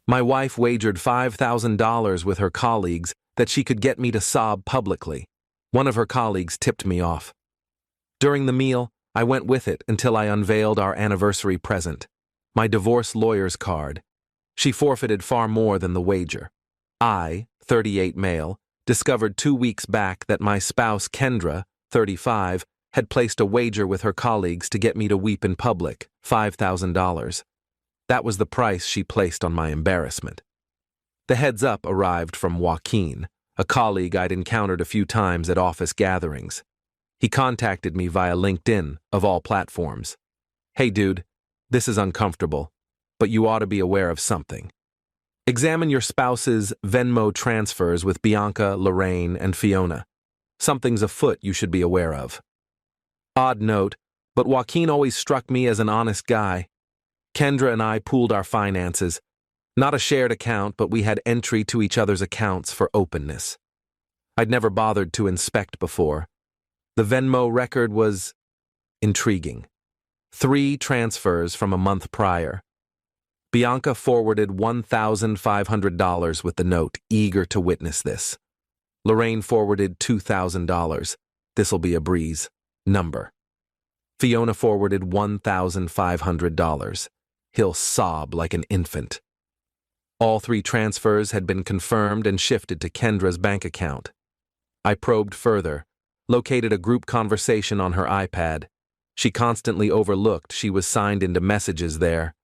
My wife wagered $5,000 with her colleagues that she could get me to sob publicly. One of her colleagues tipped me off. During the meal, I went with it until I unveiled our anniversary present, my divorce lawyer's card. She forfeited far more than the wager. I, 38 male, discovered 2 weeks back that my spouse Kendra, 35, had placed a wager with her colleagues to get me to weep in public, $5,000. That was the price she placed on my embarrassment. The heads up arrived from Joaquin, a colleague I'd encountered a few times at office gatherings. He contacted me via LinkedIn, of all platforms. Hey dude, this is uncomfortable, but you ought to be aware of something. Examine your spouse's Venmo transfers with Bianca, Lorraine, and Fiona. Something's afoot you should be aware of. Odd note, but Joaquin always struck me as an honest guy. Kendra and I pooled our finances. Not a shared account, but we had entry to each other's accounts for openness. I'd never bothered to inspect before. The Venmo record was intriguing. 3 transfers from a month prior. Bianca forwarded $1,500 with the note, eager to witness this. Lorraine forwarded $2,000. This'll be a breeze. Number. Fiona forwarded $1,500. He'll sob like an infant. All 3 transfers had been confirmed and shifted to Kendra's bank account. I probed further, located a group conversation on her iPad. She constantly overlooked she was signed into messages there.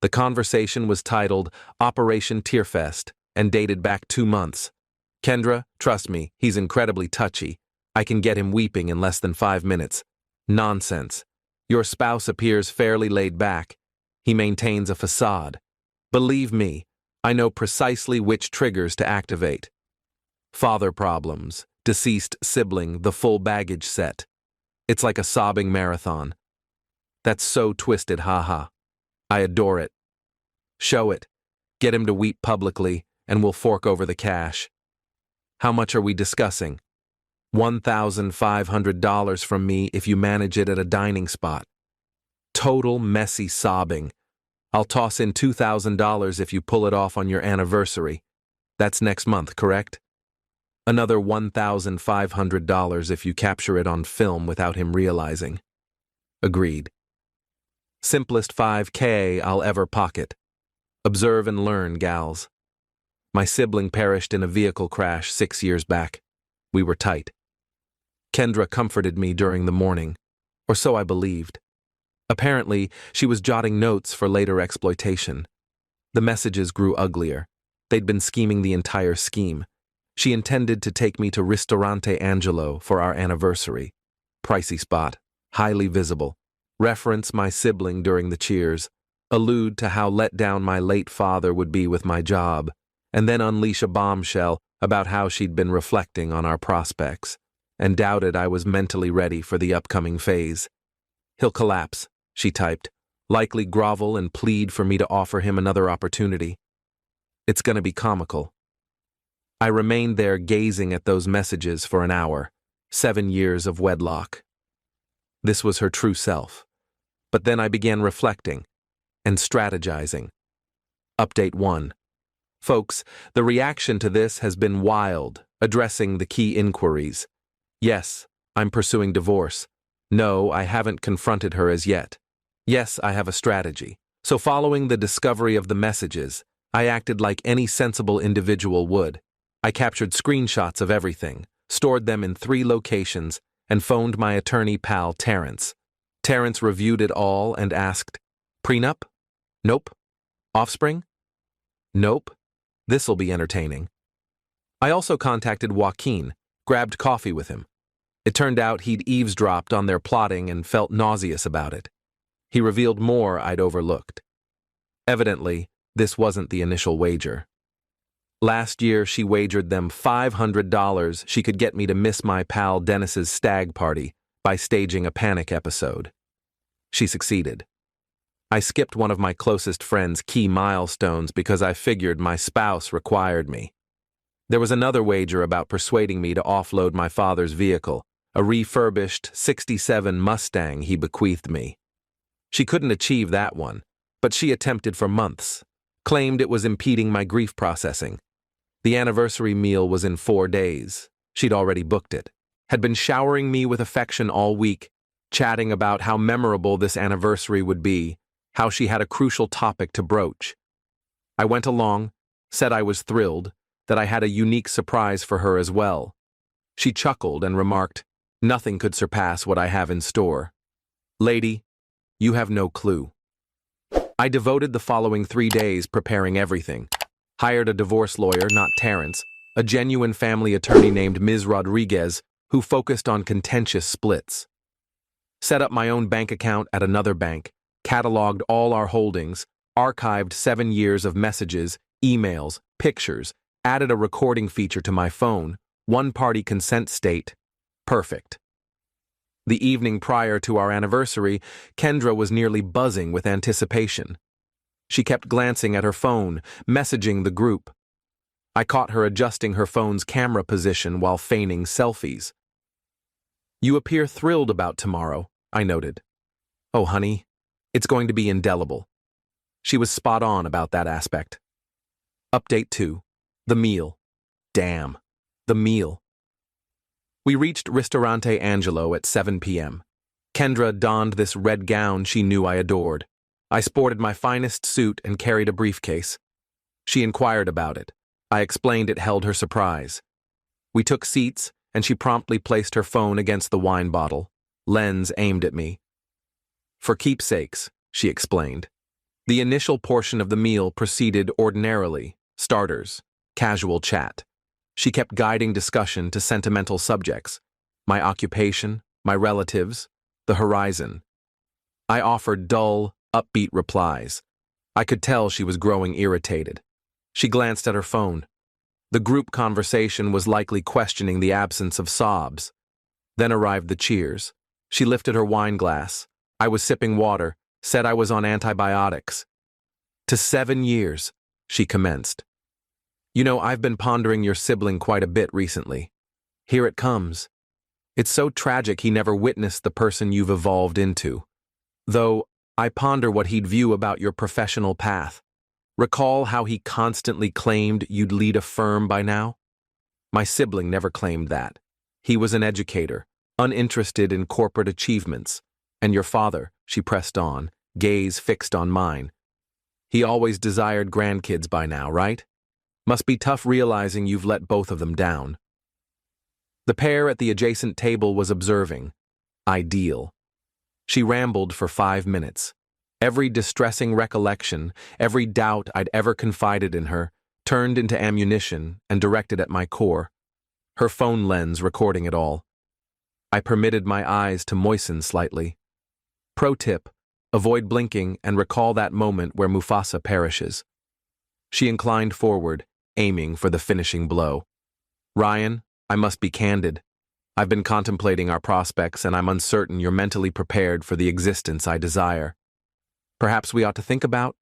The conversation was titled Operation Tearfest and dated back 2 months. Kendra, trust me, he's incredibly touchy. I can get him weeping in less than 5 minutes. Nonsense. Your spouse appears fairly laid back. He maintains a facade. Believe me, I know precisely which triggers to activate. Father problems, deceased sibling, the full baggage set. It's like a sobbing marathon. That's so twisted, haha. I adore it. Show it. Get him to weep publicly, and we'll fork over the cash. How much are we discussing? $1,500 from me if you manage it at a dining spot. Total messy sobbing. I'll toss in $2,000 if you pull it off on your anniversary. That's next month, correct? Another $1,500 if you capture it on film without him realizing. Agreed. Simplest $5K I'll ever pocket. Observe and learn, gals. My sibling perished in a vehicle crash 6 years back. We were tight. Kendra comforted me during the morning, or so I believed. Apparently, she was jotting notes for later exploitation. The messages grew uglier. They'd been scheming the entire scheme. She intended to take me to Ristorante Angelo for our anniversary. Pricey spot, highly visible. Reference my sibling during the cheers. Allude to how let down my late father would be with my job, and then unleash a bombshell about how she'd been reflecting on our prospects, and doubted I was mentally ready for the upcoming phase. He'll collapse, she typed, likely grovel and plead for me to offer him another opportunity. It's gonna be comical. I remained there gazing at those messages for an hour, 7 years of wedlock. This was her true self. But then I began reflecting and strategizing. Update 1. Folks, the reaction to this has been wild, addressing the key inquiries. Yes, I'm pursuing divorce. No, I haven't confronted her as yet. Yes, I have a strategy. So following the discovery of the messages, I acted like any sensible individual would. I captured screenshots of everything, stored them in 3 locations, and phoned my attorney pal Terrence. Terrence reviewed it all and asked, Prenup? Nope. Offspring? Nope. This'll be entertaining. I also contacted Joaquin, grabbed coffee with him. It turned out he'd eavesdropped on their plotting and felt nauseous about it. He revealed more I'd overlooked. Evidently, this wasn't the initial wager. Last year, she wagered them $500 she could get me to miss my pal Dennis's stag party by staging a panic episode. She succeeded. I skipped one of my closest friend's key milestones because I figured my spouse required me. There was another wager about persuading me to offload my father's vehicle, a refurbished '67 Mustang he bequeathed me. She couldn't achieve that one, but she attempted for months. claimed it was impeding my grief processing. The anniversary meal was in 4 days. She'd already booked it. Had been showering me with affection all week, chatting about how memorable this anniversary would be, how she had a crucial topic to broach. I went along, said I was thrilled, that I had a unique surprise for her as well. She chuckled and remarked, "Nothing could surpass what I have in store. Lady, you have no clue." I devoted the following 3 days preparing everything. Hired a divorce lawyer, not Terrence, a genuine family attorney named Ms. Rodriguez, who focused on contentious splits. Set up my own bank account at another bank, cataloged all our holdings, archived 7 years of messages, emails, pictures, added a recording feature to my phone, one-party consent state. Perfect. The evening prior to our anniversary, Kendra was nearly buzzing with anticipation. She kept glancing at her phone, messaging the group. I caught her adjusting her phone's camera position while feigning selfies. "You appear thrilled about tomorrow," I noted. "Oh, honey, it's going to be indelible." She was spot on about that aspect. Update 2. The meal. Damn. The meal. We reached Ristorante Angelo at 7 p.m. Kendra donned this red gown she knew I adored. I sported my finest suit and carried a briefcase. She inquired about it. I explained it held her surprise. We took seats, and she promptly placed her phone against the wine bottle, lens aimed at me. "For keepsakes," she explained. The initial portion of the meal proceeded ordinarily, starters, casual chat. She kept guiding discussion to sentimental subjects, my occupation, my relatives, the horizon. I offered dull, upbeat replies. I could tell she was growing irritated. She glanced at her phone. The group conversation was likely questioning the absence of sobs. Then arrived the cheers. She lifted her wine glass. I was sipping water, said I was on antibiotics. "To 7 years," she commenced. "You know, I've been pondering your sibling quite a bit recently. Here it comes. It's so tragic he never witnessed the person you've evolved into. Though, I ponder what he'd view about your professional path. Recall how he constantly claimed you'd lead a firm by now? My sibling never claimed that. He was an educator, uninterested in corporate achievements. And your father," she pressed on, gaze fixed on mine. "He always desired grandkids by now, right? Must be tough realizing you've let both of them down." The pair at the adjacent table was observing. Ideal. She rambled for 5 minutes. Every distressing recollection, every doubt I'd ever confided in her, turned into ammunition and directed at my core. Her phone lens recording it all. I permitted my eyes to moisten slightly. Pro tip, avoid blinking and recall that moment where Mufasa perishes. She inclined forward, aiming for the finishing blow. "Ryan, I must be candid. I've been contemplating our prospects and I'm uncertain you're mentally prepared for the existence I desire. Perhaps we ought to think about—"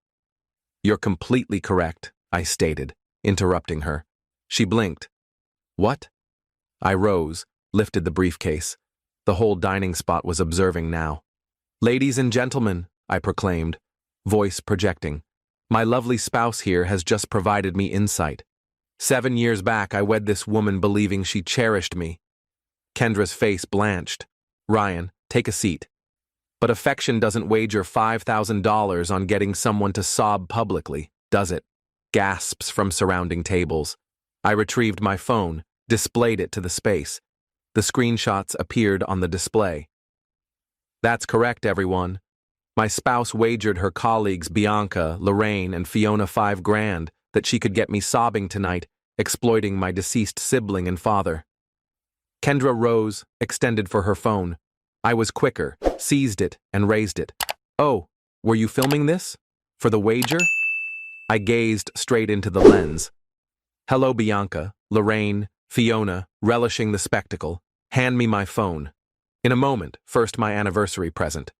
"You're completely correct," I stated, interrupting her. She blinked. "What?" I rose, lifted the briefcase. The whole dining spot was observing now. "Ladies and gentlemen," I proclaimed, voice projecting, "my lovely spouse here has just provided me insight. 7 years back, I wed this woman believing she cherished me." Kendra's face blanched. "Ryan, take a seat. But affection doesn't wager $5,000 on getting someone to sob publicly, does it?" Gasps from surrounding tables. I retrieved my phone, displayed it to the space. The screenshots appeared on the display. "That's correct, everyone. My spouse wagered her colleagues Bianca, Lorraine, and Fiona $5,000 that she could get me sobbing tonight, exploiting my deceased sibling and father." Kendra rose, extended for her phone. I was quicker, seized it, and raised it. "Oh, were you filming this? For the wager?" I gazed straight into the lens. "Hello, Bianca, Lorraine, Fiona, relishing the spectacle. Hand me my phone. In a moment, first my anniversary present."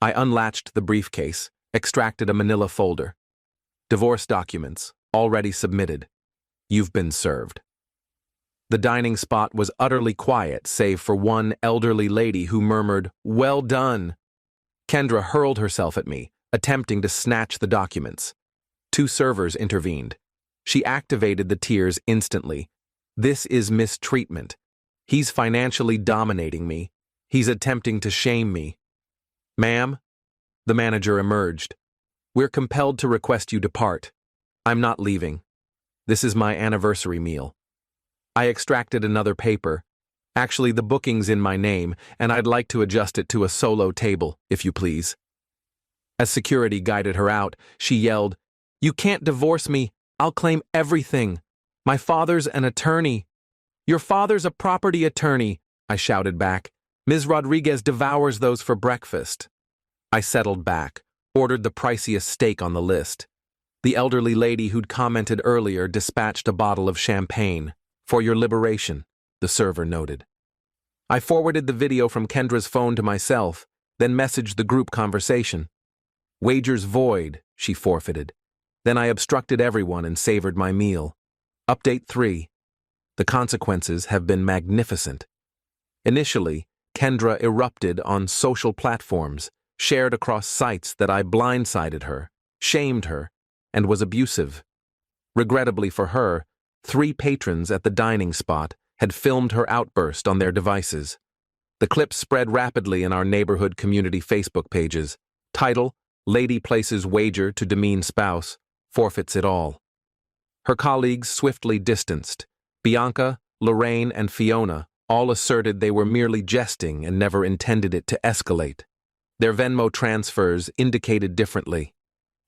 I unlatched the briefcase, extracted a manila folder. "Divorce documents, already submitted. You've been served." The dining spot was utterly quiet, save for one elderly lady who murmured, "Well done." Kendra hurled herself at me, attempting to snatch the documents. 2 servers intervened. She activated the tiers instantly. This is mistreatment. He's financially dominating me. He's attempting to shame me. Ma'am, the manager emerged. We're compelled to request you depart. I'm not leaving. This is my anniversary meal. I extracted another paper. Actually, the booking's in my name, and I'd like to adjust it to a solo table, if you please. As security guided her out, she yelled, "You can't divorce me. I'll claim everything. My father's an attorney." "Your father's a property attorney," I shouted back. "Ms. Rodriguez devours those for breakfast." I settled back, ordered the priciest steak on the list. The elderly lady who'd commented earlier dispatched a bottle of champagne. "For your liberation," the server noted. I forwarded the video from Kendra's phone to myself, then messaged the group conversation. "Wagers void," she forfeited. Then I obstructed everyone and savored my meal. Update 3. The consequences have been magnificent. Initially, Kendra erupted on social platforms, shared across sites that I blindsided her, shamed her, and was abusive. Regrettably for her, 3 patrons at the dining spot had filmed her outburst on their devices. The clip spread rapidly in our neighborhood community Facebook pages. Title: Lady places wager to demean spouse, forfeits it all. Her colleagues swiftly distanced. Bianca, Lorraine, and Fiona all asserted they were merely jesting and never intended it to escalate. Their Venmo transfers indicated differently.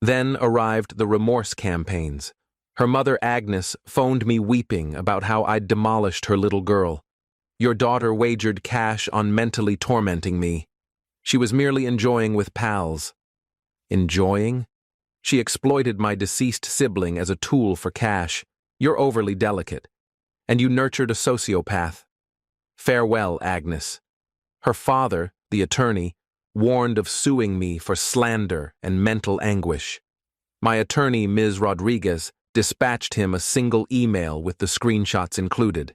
Then arrived the remorse campaigns. Her mother Agnes phoned me weeping about how I'd demolished her little girl. "Your daughter wagered cash on mentally tormenting me. She was merely enjoying with pals." Enjoying? She exploited my deceased sibling as a tool for cash. You're overly delicate. And you nurtured a sociopath. Farewell, Agnes. Her father, the attorney, warned of suing me for slander and mental anguish. My attorney, Ms. Rodriguez, dispatched him a single email with the screenshots included.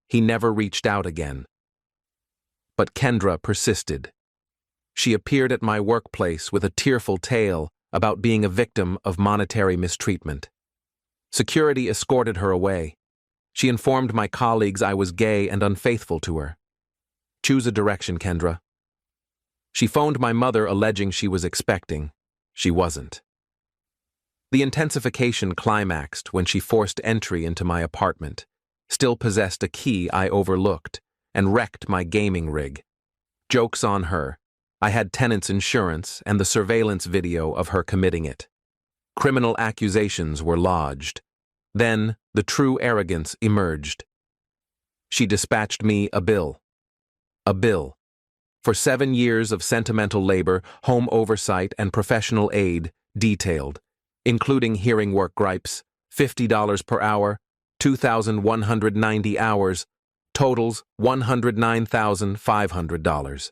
He never reached out again. But Kendra persisted. She appeared at my workplace with a tearful tale about being a victim of monetary mistreatment. Security escorted her away. She informed my colleagues I was gay and unfaithful to her. Choose a direction, Kendra. She phoned my mother alleging she was expecting. She wasn't. The intensification climaxed when she forced entry into my apartment, still possessed a key I overlooked, and wrecked my gaming rig. Joke's on her. I had tenant's insurance and the surveillance video of her committing it. Criminal accusations were lodged. Then the true arrogance emerged. She dispatched me a bill. A bill. For 7 years of sentimental labor, home oversight, and professional aid, detailed, including hearing work gripes, $50 per hour, 2,190 hours, totals $109,500.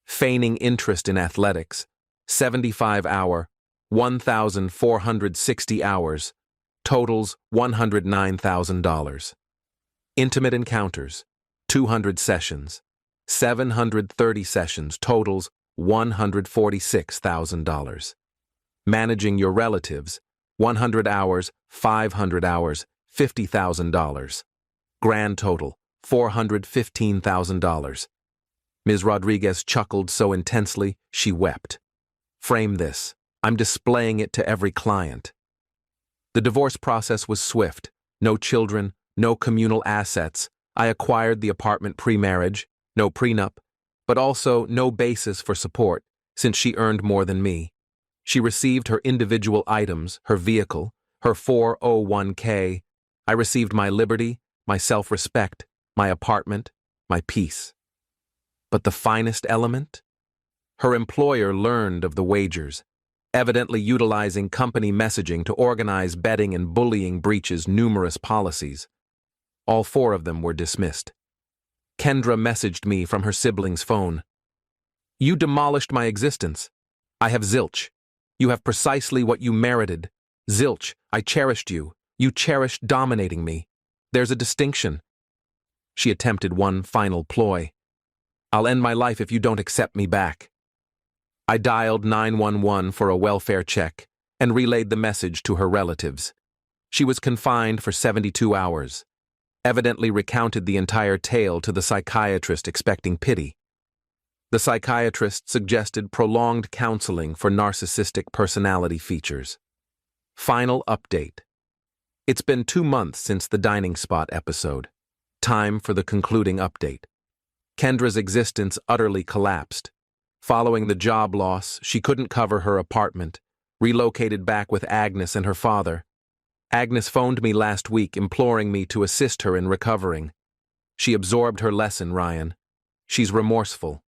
Feigning interest in athletics, 75-hour, 1,460 hours, totals $109,000. Intimate encounters, 200 sessions, 730 sessions, totals $146,000. Managing your relatives, 100 hours, 500 hours, $50,000. Grand total, $415,000. Ms. Rodriguez chuckled so intensely, she wept. Frame this. I'm displaying it to every client. The divorce process was swift. No children, no communal assets. I acquired the apartment pre-marriage, no prenup, but also no basis for support, since she earned more than me. She received her individual items, her vehicle, her 401k. I received my liberty, my self-respect, my apartment, my peace. But the finest element? Her employer learned of the wagers, evidently utilizing company messaging to organize betting and bullying breaches numerous policies. All 4 of them were dismissed. Kendra messaged me from her sibling's phone. "You demolished my existence. I have zilch. You have precisely what you merited. Zilch, I cherished you. You cherished dominating me. There's a distinction." She attempted one final ploy. "I'll end my life if you don't accept me back." I dialed 911 for a welfare check, and relayed the message to her relatives. She was confined for 72 hours, evidently recounted the entire tale to the psychiatrist expecting pity. The psychiatrist suggested prolonged counseling for narcissistic personality features. Final update. It's been 2 months since the dining spot episode. Time for the concluding update. Kendra's existence utterly collapsed. Following the job loss, she couldn't cover her apartment, relocated back with Agnes and her father. Agnes phoned me last week imploring me to assist her in recovering. She absorbed her lesson, Ryan. She's remorseful.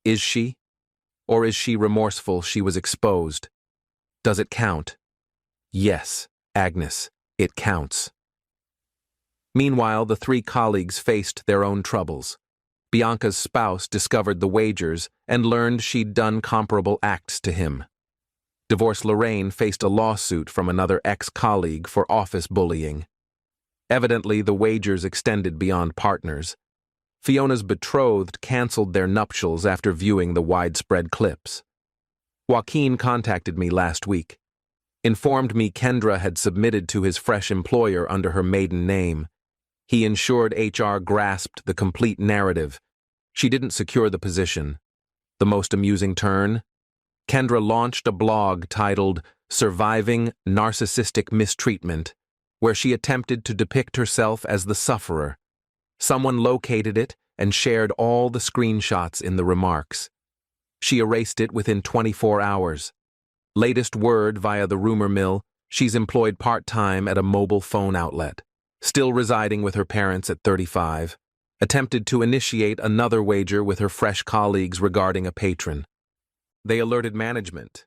Is she? Or is she remorseful she was exposed? Does it count? Yes, Agnes, it counts. Meanwhile, the 3 colleagues faced their own troubles. Bianca's spouse discovered the wagers and learned she'd done comparable acts to him. Divorced Lorraine faced a lawsuit from another ex-colleague for office bullying. Evidently, the wagers extended beyond partners. Fiona's betrothed canceled their nuptials after viewing the widespread clips. Joaquin contacted me last week, informed me Kendra had submitted to his fresh employer under her maiden name. He ensured HR grasped the complete narrative. She didn't secure the position. The most amusing turn? Kendra launched a blog titled Surviving Narcissistic Mistreatment, where she attempted to depict herself as the sufferer. Someone located it and shared all the screenshots in the remarks. She erased it within 24 hours. Latest word via the rumor mill, she's employed part-time at a mobile phone outlet. Still residing with her parents at 35, attempted to initiate another wager with her fresh colleagues regarding a patron. They alerted management,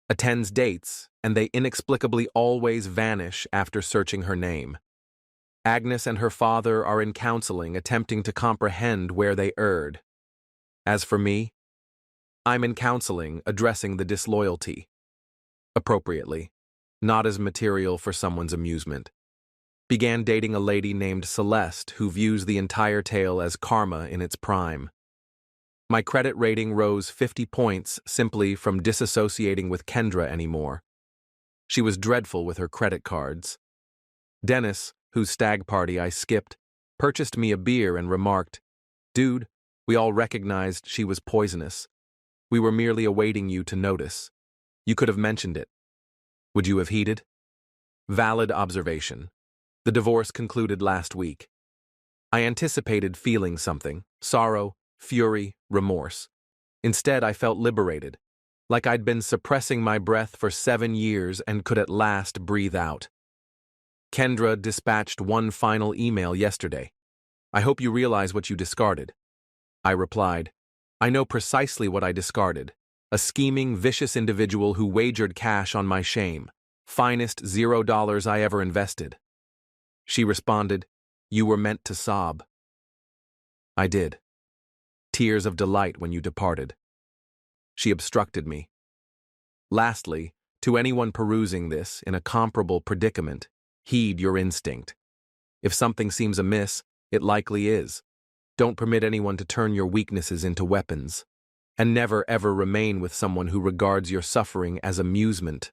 attends dates, and they inexplicably always vanish after searching her name. Agnes and her father are in counseling attempting to comprehend where they erred. As for me, I'm in counseling addressing the disloyalty. Appropriately, not as material for someone's amusement. Began dating a lady named Celeste who views the entire tale as karma in its prime. My credit rating rose 50 points simply from disassociating with Kendra anymore. She was dreadful with her credit cards. Dennis, whose stag party I skipped, purchased me a beer and remarked, "Dude, we all recognized she was poisonous. We were merely awaiting you to notice. You could have mentioned it. Would you have heeded?" Valid observation. The divorce concluded last week. I anticipated feeling something, sorrow, fury, remorse. Instead, I felt liberated, like I'd been suppressing my breath for 7 years and could at last breathe out. Kendra dispatched one final email yesterday. "I hope you realize what you discarded." I replied, "I know precisely what I discarded. A scheming, vicious individual who wagered cash on my shame. Finest $0 I ever invested." She responded, "You were meant to sob." I did. Tears of delight when you departed. She obstructed me. Lastly, to anyone perusing this in a comparable predicament, heed your instinct. If something seems amiss, it likely is. Don't permit anyone to turn your weaknesses into weapons. And never ever remain with someone who regards your suffering as amusement.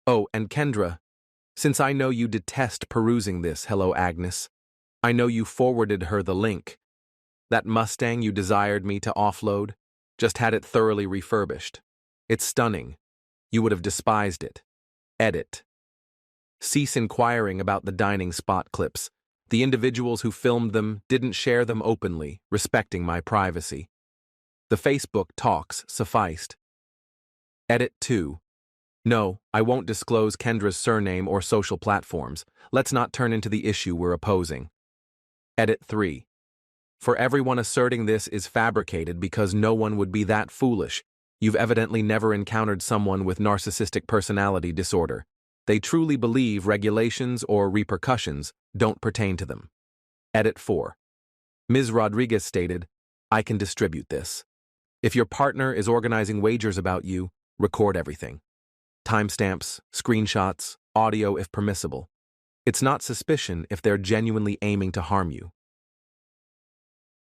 Oh, and Kendra, since I know you detest perusing this, hello Agnes, I know you forwarded her the link. That Mustang you desired me to offload, just had it thoroughly refurbished. It's stunning. You would have despised it. Edit. Cease inquiring about the dining spot clips. The individuals who filmed them didn't share them openly, respecting my privacy. The Facebook talks sufficed. Edit 2. No, I won't disclose Kendra's surname or social platforms. Let's not turn into the issue we're opposing. Edit 3. For everyone asserting this is fabricated because no one would be that foolish. You've evidently never encountered someone with narcissistic personality disorder. They truly believe regulations or repercussions don't pertain to them. Edit 4. Ms. Rodriguez stated, "I can distribute this. If your partner is organizing wagers about you, record everything. Timestamps, screenshots, audio if permissible. It's not suspicion if they're genuinely aiming to harm you.